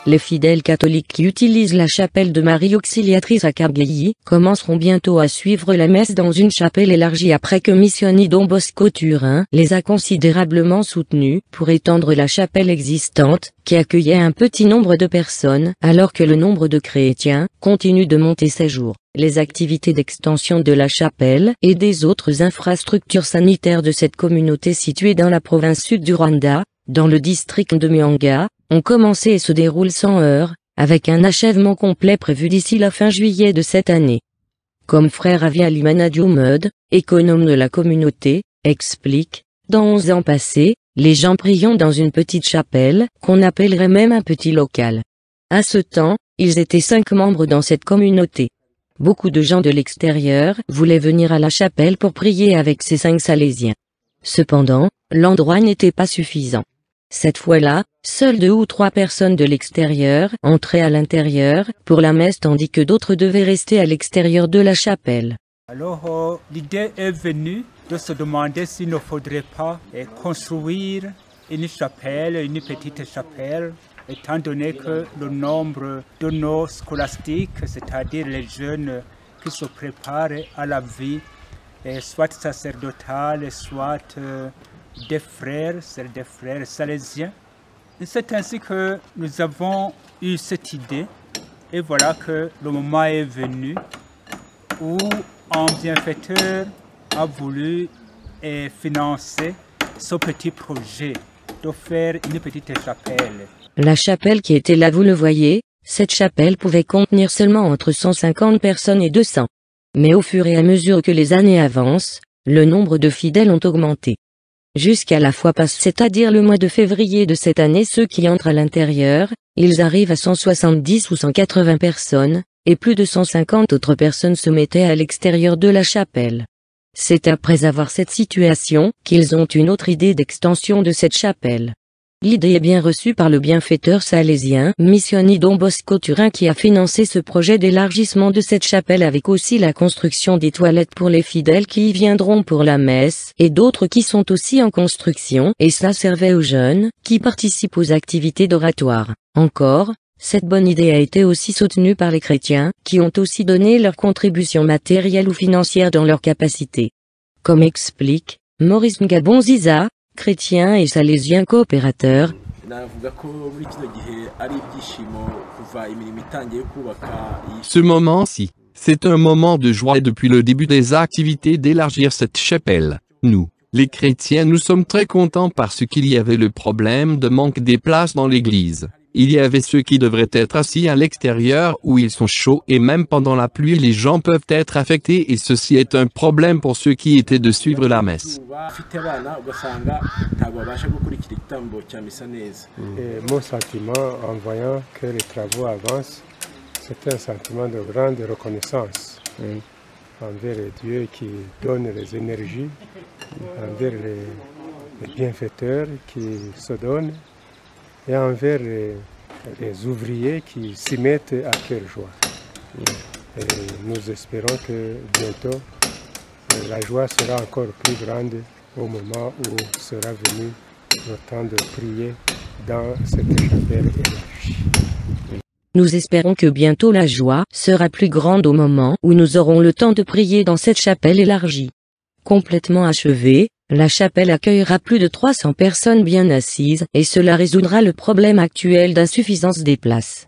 Les fidèles catholiques qui utilisent la chapelle de Marie Auxiliatrice à Cargilly commenceront bientôt à suivre la messe dans une chapelle élargie après que Missioni Don Bosco Turin les a considérablement soutenus pour étendre la chapelle existante, qui accueillait un petit nombre de personnes, alors que le nombre de chrétiens continue de monter ces jours. Les activités d'extension de la chapelle et des autres infrastructures sanitaires de cette communauté située dans la province sud du Rwanda, dans le district de Muhanga, ont commencé et se déroulent sans heurts, avec un achèvement complet prévu d'ici la fin juillet de cette année. Comme frère Avialimana Diomed, économe de la communauté, explique, dans 11 ans passés, les gens prions dans une petite chapelle, qu'on appellerait même un petit local. À ce temps, ils étaient 5 membres dans cette communauté. Beaucoup de gens de l'extérieur voulaient venir à la chapelle pour prier avec ces 5 Salésiens. Cependant, l'endroit n'était pas suffisant. Cette fois-là, seules 2 ou 3 personnes de l'extérieur entraient à l'intérieur pour la messe tandis que d'autres devaient rester à l'extérieur de la chapelle. Alors, l'idée est venue de se demander s'il ne faudrait pas construire une chapelle, une petite chapelle, étant donné que le nombre de nos scolastiques, c'est-à-dire les jeunes qui se préparent à la vie, soit sacerdotale, soit des frères salésiens. C'est ainsi que nous avons eu cette idée, et voilà que le moment est venu où un bienfaiteur a voulu financer ce petit projet de faire une petite chapelle. La chapelle qui était là, vous le voyez, cette chapelle pouvait contenir seulement entre 150 personnes et 200. Mais au fur et à mesure que les années avancent, le nombre de fidèles ont augmenté. Jusqu'à la fois passe, c'est-à-dire le mois de février de cette année, ceux qui entrent à l'intérieur, ils arrivent à 170 ou 180 personnes, et plus de 150 autres personnes se mettaient à l'extérieur de la chapelle. C'est après avoir cette situation qu'ils ont une autre idée d'extension de cette chapelle. L'idée est bien reçue par le bienfaiteur salésien Missioni Don Bosco Turin qui a financé ce projet d'élargissement de cette chapelle avec aussi la construction des toilettes pour les fidèles qui y viendront pour la messe et d'autres qui sont aussi en construction et ça servait aux jeunes qui participent aux activités d'oratoire. Encore, cette bonne idée a été aussi soutenue par les chrétiens qui ont aussi donné leur contribution matérielle ou financière dans leur capacité. Comme explique Maurice Ngabonziza, chrétien et salésien coopérateur. Ce moment-ci, c'est un moment de joie depuis le début des activités d'élargir cette chapelle. Nous, les chrétiens, nous sommes très contents parce qu'il y avait le problème de manque des places dans l'église. Il y avait ceux qui devraient être assis à l'extérieur où ils sont chauds et même pendant la pluie les gens peuvent être affectés et ceci est un problème pour ceux qui étaient de suivre la messe. Mon sentiment en voyant que les travaux avancent, c'est un sentiment de grande reconnaissance envers Dieu qui donne les énergies, envers les bienfaiteurs qui se donnent, et envers les ouvriers qui s'y mettent à cœur joie. Et nous espérons que bientôt, la joie sera encore plus grande au moment où sera venu le temps de prier dans cette chapelle élargie. Nous espérons que bientôt la joie sera plus grande au moment où nous aurons le temps de prier dans cette chapelle élargie. Complètement achevée, la chapelle accueillera plus de 300 personnes bien assises et cela résoudra le problème actuel d'insuffisance des places.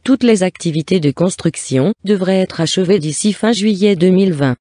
Toutes les activités de construction devraient être achevées d'ici fin juillet 2020.